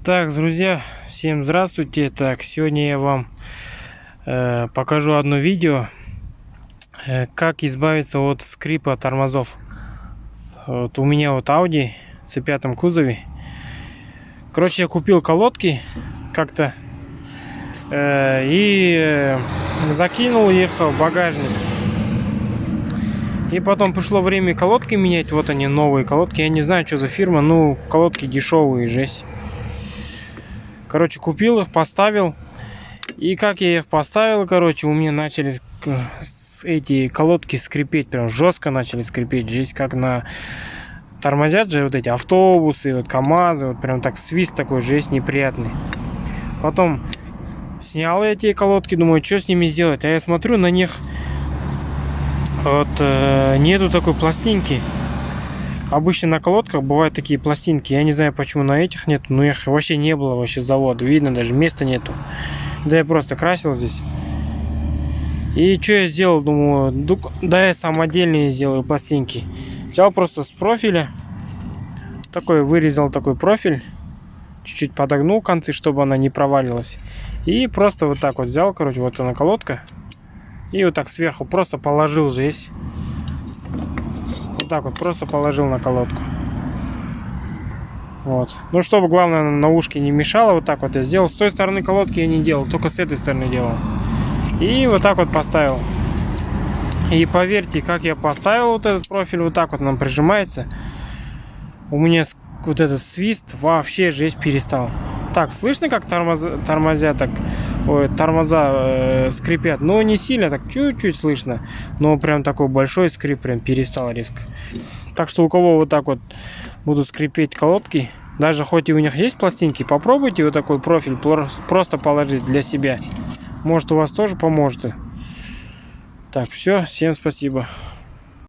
Так, друзья, всем здравствуйте. Так, сегодня я вам покажу одно видео, как избавиться от скрипа тормозов. Вот у меня вот Audi в C5 кузове. Короче, я купил колодки как-то и закинул их в багажник. И потом пришло время колодки менять. Вот они, новые колодки. Я не знаю, что за фирма. Ну, колодки дешевые, жесть. Короче, купил их, поставил. И как я их поставил, короче, у меня начали эти колодки скрипеть. Прям жестко начали скрипеть. Здесь как на... Тормозят же вот эти автобусы, вот КамАЗы. Вот прям так свист такой, жесть неприятный. Потом снял эти колодки. Думаю, что с ними сделать. А я смотрю, на них вот нету такой пластинки. Обычно на колодках бывают такие пластинки. Я не знаю, почему на этих нет. Но их вообще не было вообще с завода. Видно, даже места нету. Да я просто красил здесь. И что я сделал? Думаю, да я сам отдельные сделаю пластинки. Взял просто с профиля. Такой вырезал такой профиль. Чуть-чуть подогнул концы, чтобы она не провалилась. И просто вот так вот взял. Короче, вот она колодка. И вот так сверху просто положил здесь. Вот так вот просто положил на колодку. Вот. Ну, чтобы, главное, на ушке не мешало. Вот так вот я сделал. С той стороны колодки я не делал. Только с этой стороны делал. И вот так вот поставил. И поверьте, как я поставил вот этот профиль. Вот так вот он прижимается. У меня вот этот свист вообще жесть перестал. Так, слышно, как тормозя так... Ой, тормоза скрипят. Но не сильно, так чуть-чуть слышно. Но прям такой большой скрип прям перестал резко. Так что у кого вот так вот будут скрипеть колодки, даже хоть и у них есть пластинки, попробуйте вот такой профиль просто положить для себя. Может, у вас тоже поможет. Так, все, всем спасибо.